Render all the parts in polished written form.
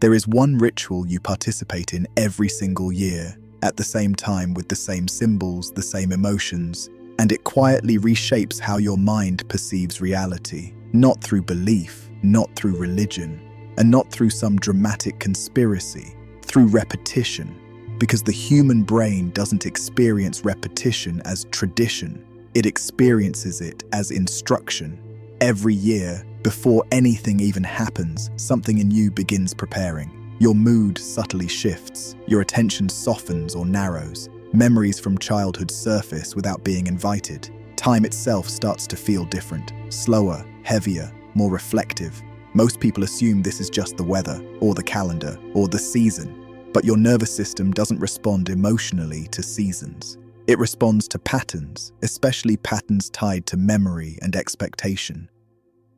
There is one ritual you participate in every single year, at the same time with the same symbols, the same emotions, and it quietly reshapes how your mind perceives reality. Not through belief, not through religion, and not through some dramatic conspiracy, through repetition. Because the human brain doesn't experience repetition as tradition, it experiences it as instruction. Every year, before anything even happens, something in you begins preparing. Your mood subtly shifts, your attention softens or narrows, memories from childhood surface without being invited. Time itself starts to feel different, slower, heavier, more reflective. Most people assume this is just the weather, or the calendar, or the season. But your nervous system doesn't respond emotionally to seasons. It responds to patterns, especially patterns tied to memory and expectation.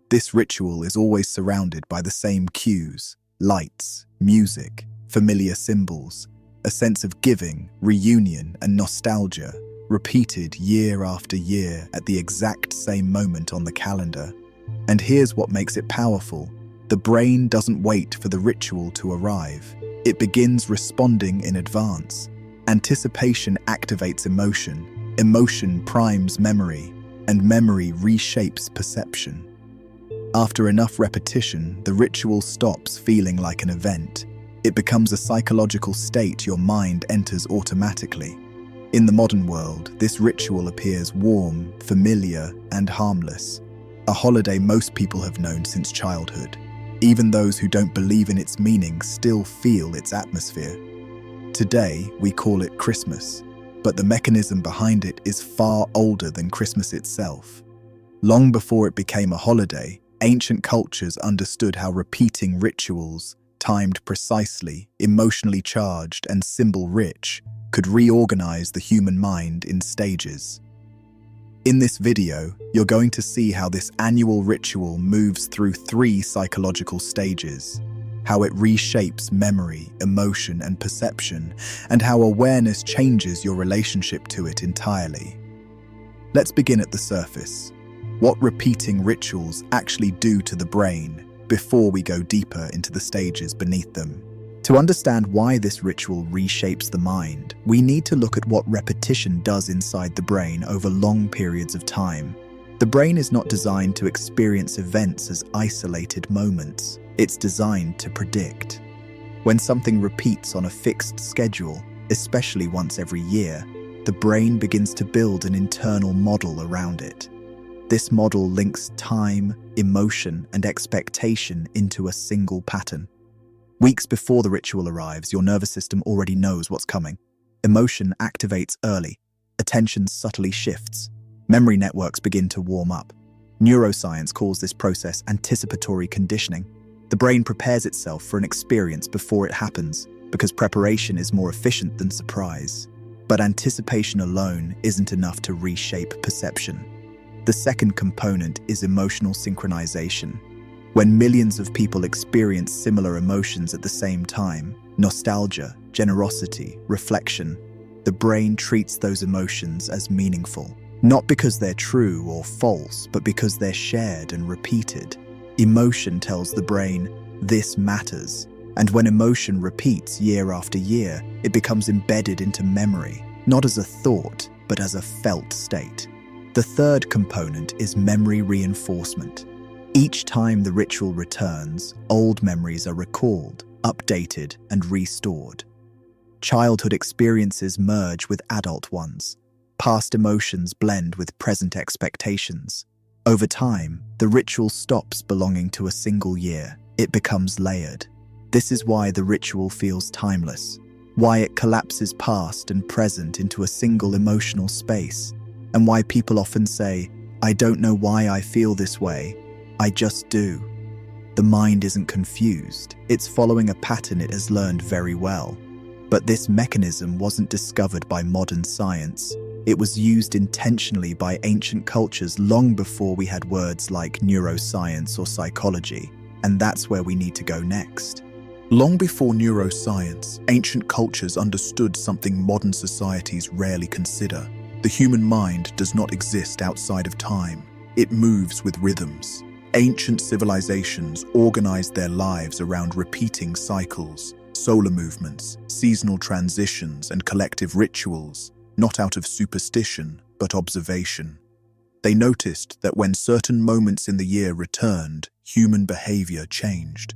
This ritual is always surrounded by the same cues: lights, music, familiar symbols, a sense of giving, reunion, and nostalgia, repeated year after year at the exact same moment on the calendar. And here's what makes it powerful. The brain doesn't wait for the ritual to arrive. It begins responding in advance. Anticipation activates emotion, emotion primes memory, and memory reshapes perception. After enough repetition, the ritual stops feeling like an event. It becomes a psychological state your mind enters automatically. In the modern world, this ritual appears warm, familiar, and harmless. A holiday most people have known since childhood. Even those who don't believe in its meaning still feel its atmosphere. Today, we call it Christmas, but the mechanism behind it is far older than Christmas itself. Long before it became a holiday, ancient cultures understood how repeating rituals, timed precisely, emotionally charged, and symbol-rich, could reorganize the human mind in stages. In this video, you're going to see how this annual ritual moves through 3 psychological stages, how it reshapes memory, emotion, and perception, and how awareness changes your relationship to it entirely. Let's begin at the surface. What repeating rituals actually do to the brain before we go deeper into the stages beneath them. To understand why this ritual reshapes the mind, we need to look at what repetition does inside the brain over long periods of time. The brain is not designed to experience events as isolated moments. It's designed to predict. When something repeats on a fixed schedule, especially once every year, the brain begins to build an internal model around it. This model links time, emotion, and expectation into a single pattern. Weeks before the ritual arrives, your nervous system already knows what's coming. Emotion activates early. Attention subtly shifts. Memory networks begin to warm up. Neuroscience calls this process anticipatory conditioning. The brain prepares itself for an experience before it happens, because preparation is more efficient than surprise. But anticipation alone isn't enough to reshape perception. The second component is emotional synchronization. When millions of people experience similar emotions at the same time, nostalgia, generosity, reflection, the brain treats those emotions as meaningful. Not because they're true or false, but because they're shared and repeated. Emotion tells the brain, this matters. And when emotion repeats year after year, it becomes embedded into memory, not as a thought, but as a felt state. The third component is memory reinforcement. Each time the ritual returns, old memories are recalled, updated, and restored. Childhood experiences merge with adult ones. Past emotions blend with present expectations. Over time, the ritual stops belonging to a single year. It becomes layered. This is why the ritual feels timeless, why it collapses past and present into a single emotional space, and why people often say, "I don't know why I feel this way. I just do." The mind isn't confused. It's following a pattern it has learned very well. But this mechanism wasn't discovered by modern science. It was used intentionally by ancient cultures long before we had words like neuroscience or psychology. And that's where we need to go next. Long before neuroscience, ancient cultures understood something modern societies rarely consider. The human mind does not exist outside of time. It moves with rhythms. Ancient civilizations organized their lives around repeating cycles, solar movements, seasonal transitions, and collective rituals, not out of superstition, but observation. They noticed that when certain moments in the year returned, human behavior changed.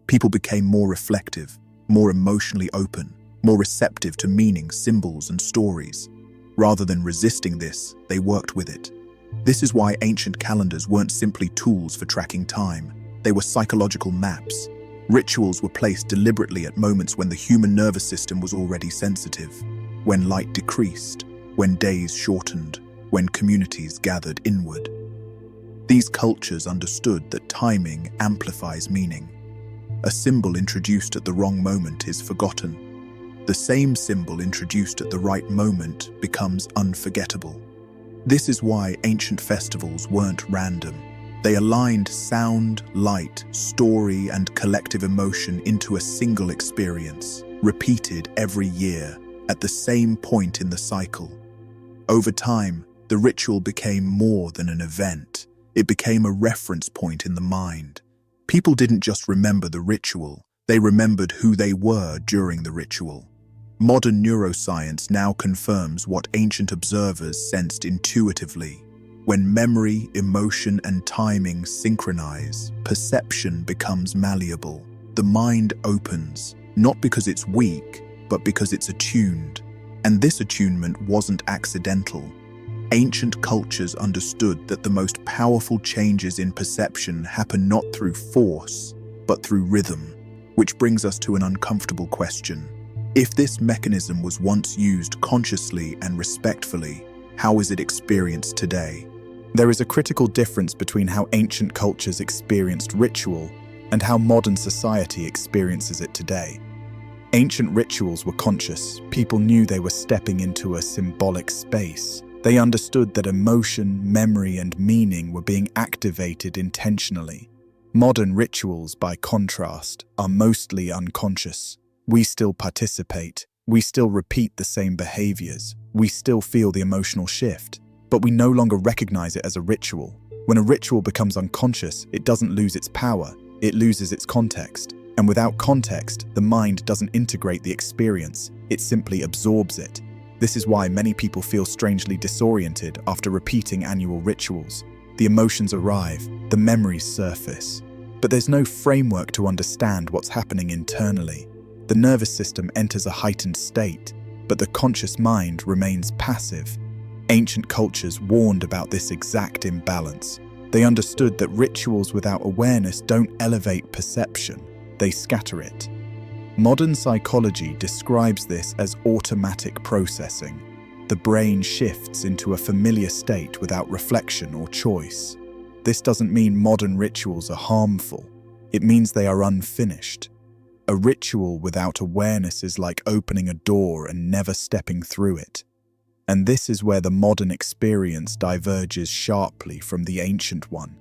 People became more reflective, more emotionally open, more receptive to meaning, symbols, and stories. Rather than resisting this, they worked with it. This is why ancient calendars weren't simply tools for tracking time. They were psychological maps. Rituals were placed deliberately at moments when the human nervous system was already sensitive, when light decreased, when days shortened, when communities gathered inward. These cultures understood that timing amplifies meaning. A symbol introduced at the wrong moment is forgotten. The same symbol introduced at the right moment becomes unforgettable. This is why ancient festivals weren't random. They aligned sound, light, story, and collective emotion into a single experience, repeated every year, at the same point in the cycle. Over time, the ritual became more than an event. It became a reference point in the mind. People didn't just remember the ritual, they remembered who they were during the ritual. Modern neuroscience now confirms what ancient observers sensed intuitively. When memory, emotion, and timing synchronize, perception becomes malleable. The mind opens, not because it's weak, but because it's attuned. And this attunement wasn't accidental. Ancient cultures understood that the most powerful changes in perception happen not through force, but through rhythm, which brings us to an uncomfortable question. If this mechanism was once used consciously and respectfully, how is it experienced today? There is a critical difference between how ancient cultures experienced ritual and how modern society experiences it today. Ancient rituals were conscious. People knew they were stepping into a symbolic space. They understood that emotion, memory, and meaning were being activated intentionally. Modern rituals, by contrast, are mostly unconscious. We still participate. We still repeat the same behaviors. We still feel the emotional shift. But we no longer recognize it as a ritual. When a ritual becomes unconscious, it doesn't lose its power. It loses its context. And without context, the mind doesn't integrate the experience. It simply absorbs it. This is why many people feel strangely disoriented after repeating annual rituals. The emotions arrive, the memories surface. But there's no framework to understand what's happening internally. The nervous system enters a heightened state, but the conscious mind remains passive. Ancient cultures warned about this exact imbalance. They understood that rituals without awareness don't elevate perception, they scatter it. Modern psychology describes this as automatic processing. The brain shifts into a familiar state without reflection or choice. This doesn't mean modern rituals are harmful. It means they are unfinished. A ritual without awareness is like opening a door and never stepping through it. And this is where the modern experience diverges sharply from the ancient one.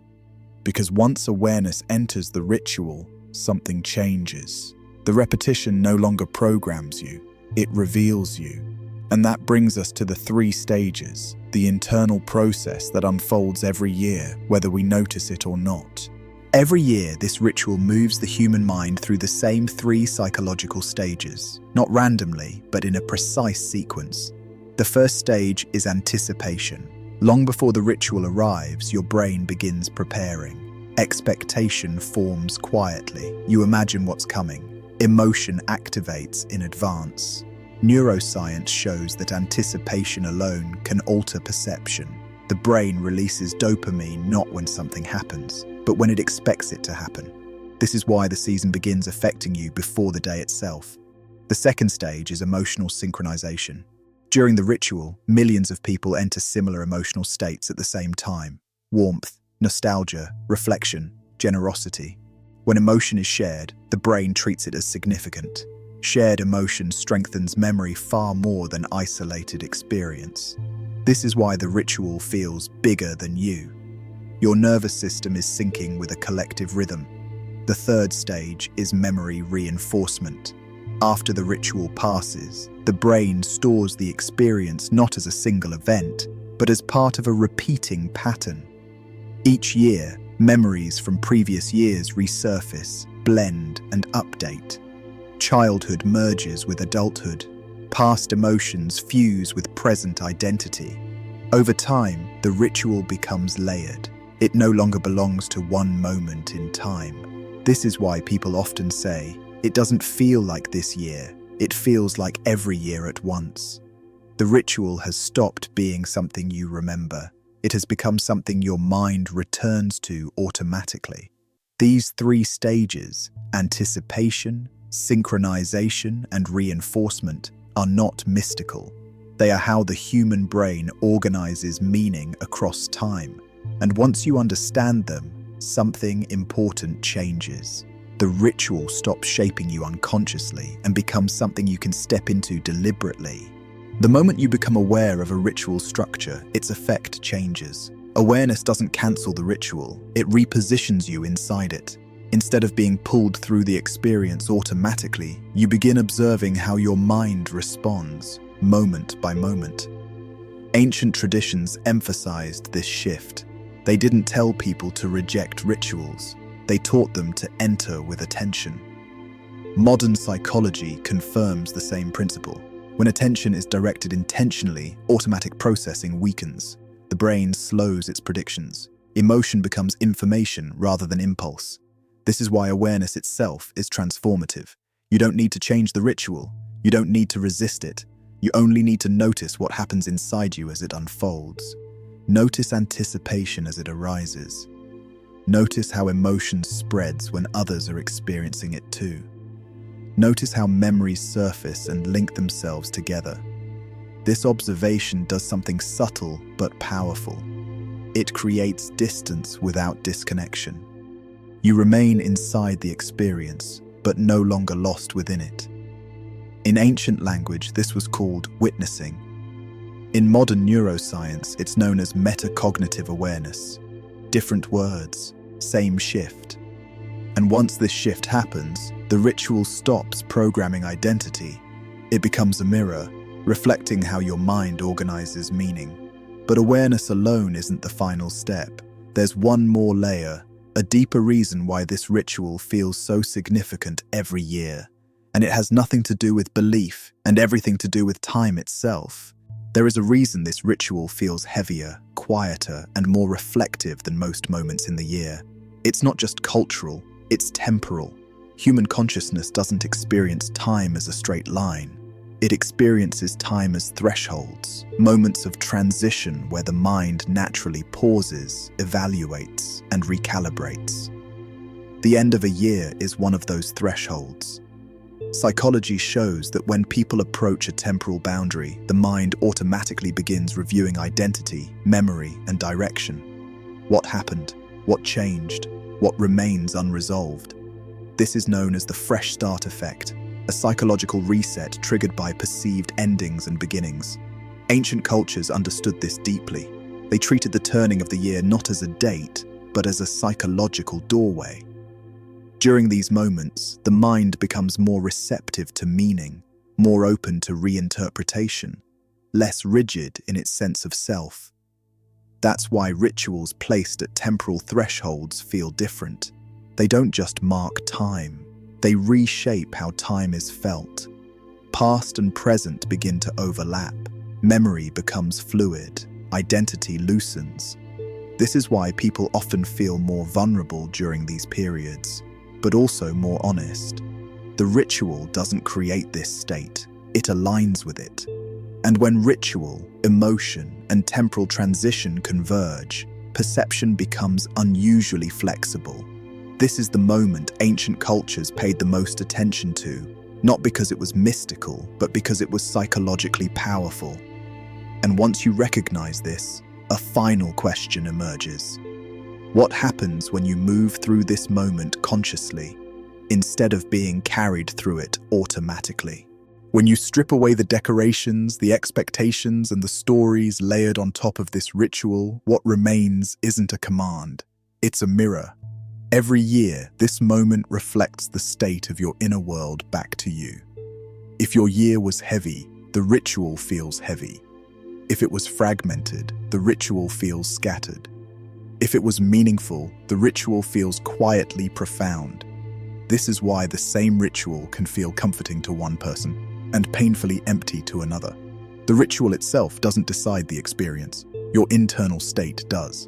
Because once awareness enters the ritual, something changes. The repetition no longer programs you, it reveals you. And that brings us to the 3 stages, the internal process that unfolds every year, whether we notice it or not. Every year, this ritual moves the human mind through the same 3 psychological stages, not randomly, but in a precise sequence. The first stage is anticipation. Long before the ritual arrives, your brain begins preparing. Expectation forms quietly. You imagine what's coming. Emotion activates in advance. Neuroscience shows that anticipation alone can alter perception. The brain releases dopamine not when something happens, but when it expects it to happen. This is why the season begins affecting you before the day itself. The second stage is emotional synchronization. During the ritual, millions of people enter similar emotional states at the same time. Warmth, nostalgia, reflection, generosity. When emotion is shared, the brain treats it as significant. Shared emotion strengthens memory far more than isolated experience. This is why the ritual feels bigger than you. Your nervous system is syncing with a collective rhythm. The third stage is memory reinforcement. After the ritual passes, the brain stores the experience not as a single event, but as part of a repeating pattern. Each year, Memories from previous years resurface, blend, and update. Childhood merges with adulthood. Past emotions fuse with present identity. Over time, the ritual becomes layered. It no longer belongs to one moment in time. This is why people often say, "It doesn't feel like this year, it feels like every year at once." The ritual has stopped being something you remember. It has become something your mind returns to automatically. These three stages, anticipation, synchronization, and reinforcement, are not mystical. They are how the human brain organizes meaning across time. And once you understand them, something important changes. The ritual stops shaping you unconsciously and becomes something you can step into deliberately. The moment you become aware of a ritual structure, its effect changes. Awareness doesn't cancel the ritual, it repositions you inside it. Instead of being pulled through the experience automatically, you begin observing how your mind responds, moment by moment. Ancient traditions emphasized this shift. They didn't tell people to reject rituals, they taught them to enter with attention. Modern psychology confirms the same principle. When attention is directed intentionally, automatic processing weakens. The brain slows its predictions. Emotion becomes information rather than impulse. This is why awareness itself is transformative. You don't need to change the ritual. You don't need to resist it. You only need to notice what happens inside you as it unfolds. Notice anticipation as it arises. Notice how emotion spreads when others are experiencing it too. Notice how memories surface and link themselves together. This observation does something subtle but powerful. It creates distance without disconnection. You remain inside the experience, but no longer lost within it. In ancient language, this was called witnessing. In modern neuroscience, it's known as metacognitive awareness. Different words, same shift. And once this shift happens, the ritual stops programming identity. It becomes a mirror, reflecting how your mind organizes meaning. But awareness alone isn't the final step. There's one more layer, a deeper reason why this ritual feels so significant every year. And it has nothing to do with belief and everything to do with time itself. There is a reason this ritual feels heavier, quieter, and more reflective than most moments in the year. It's not just cultural, it's temporal. Human consciousness doesn't experience time as a straight line. It experiences time as thresholds, moments of transition where the mind naturally pauses, evaluates, and recalibrates. The end of a year is one of those thresholds. Psychology shows that when people approach a temporal boundary, the mind automatically begins reviewing identity, memory, and direction. What happened? What changed? What remains unresolved? This is known as the fresh start effect, a psychological reset triggered by perceived endings and beginnings. Ancient cultures understood this deeply. They treated the turning of the year not as a date, but as a psychological doorway. During these moments, the mind becomes more receptive to meaning, more open to reinterpretation, less rigid in its sense of self. That's why rituals placed at temporal thresholds feel different. They don't just mark time, they reshape how time is felt. Past and present begin to overlap. Memory becomes fluid, identity loosens. This is why people often feel more vulnerable during these periods, but also more honest. The ritual doesn't create this state, it aligns with it. And when ritual, emotion, and temporal transition converge, perception becomes unusually flexible. This is the moment ancient cultures paid the most attention to, not because it was mystical, but because it was psychologically powerful. And once you recognize this, a final question emerges. What happens when you move through this moment consciously, instead of being carried through it automatically? When you strip away the decorations, the expectations, and the stories layered on top of this ritual, what remains isn't a command, it's a mirror. Every year, this moment reflects the state of your inner world back to you. If your year was heavy, the ritual feels heavy. If it was fragmented, the ritual feels scattered. If it was meaningful, the ritual feels quietly profound. This is why the same ritual can feel comforting to one person and painfully empty to another. The ritual itself doesn't decide the experience. Your internal state does.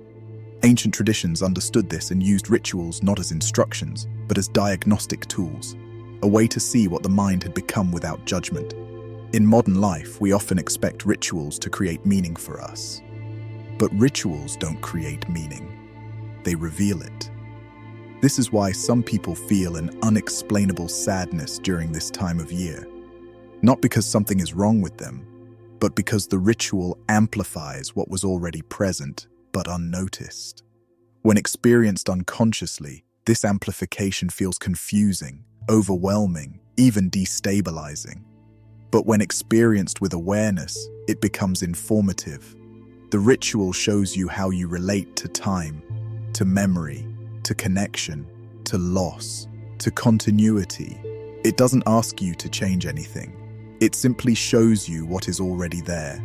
Ancient traditions understood this and used rituals not as instructions, but as diagnostic tools, a way to see what the mind had become without judgment. In modern life, we often expect rituals to create meaning for us. But rituals don't create meaning. They reveal it. This is why some people feel an unexplainable sadness during this time of year. Not because something is wrong with them, but because the ritual amplifies what was already present but unnoticed. When experienced unconsciously, this amplification feels confusing, overwhelming, even destabilizing. But when experienced with awareness, it becomes informative. The ritual shows you how you relate to time, to memory, to connection, to loss, to continuity. It doesn't ask you to change anything. It simply shows you what is already there.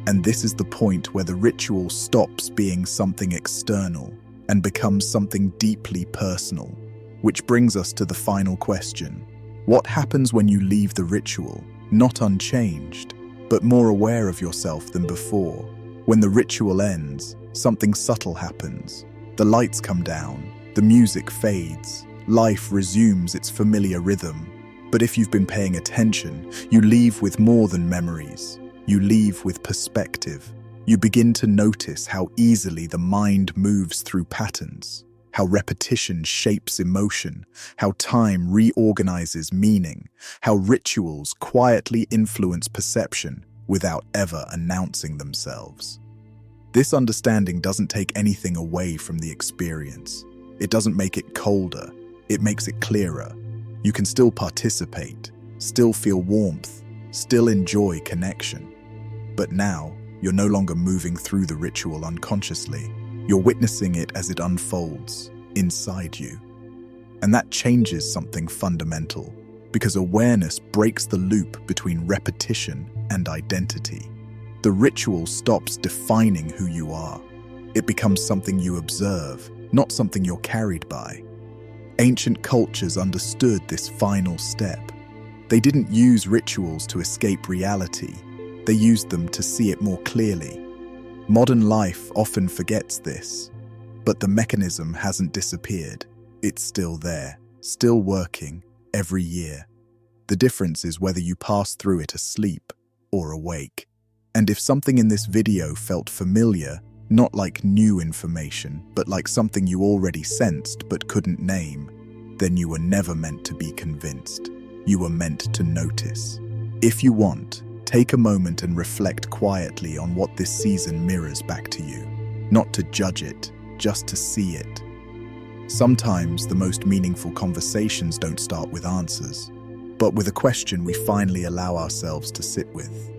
And this is the point where the ritual stops being something external and becomes something deeply personal. Which brings us to the final question. What happens when you leave the ritual, not unchanged, but more aware of yourself than before? When the ritual ends, something subtle happens. The lights come down, the music fades, life resumes its familiar rhythm. But if you've been paying attention, you leave with more than memories. You leave with perspective. You begin to notice how easily the mind moves through patterns, how repetition shapes emotion, how time reorganizes meaning, how rituals quietly influence perception without ever announcing themselves. This understanding doesn't take anything away from the experience. It doesn't make it colder, it makes it clearer. You can still participate, still feel warmth, still enjoy connection. But now, you're no longer moving through the ritual unconsciously. You're witnessing it as it unfolds inside you. And that changes something fundamental, because awareness breaks the loop between repetition and identity. The ritual stops defining who you are. It becomes something you observe, not something you're carried by. Ancient cultures understood this final step. They didn't use rituals to escape reality. They used them to see it more clearly. Modern life often forgets this, but the mechanism hasn't disappeared. It's still there, still working, every year. The difference is whether you pass through it asleep or awake. And if something in this video felt familiar, not like new information, but like something you already sensed but couldn't name, then you were never meant to be convinced. You were meant to notice. If you want, take a moment and reflect quietly on what this season mirrors back to you. Not to judge it, just to see it. Sometimes the most meaningful conversations don't start with answers, but with a question we finally allow ourselves to sit with.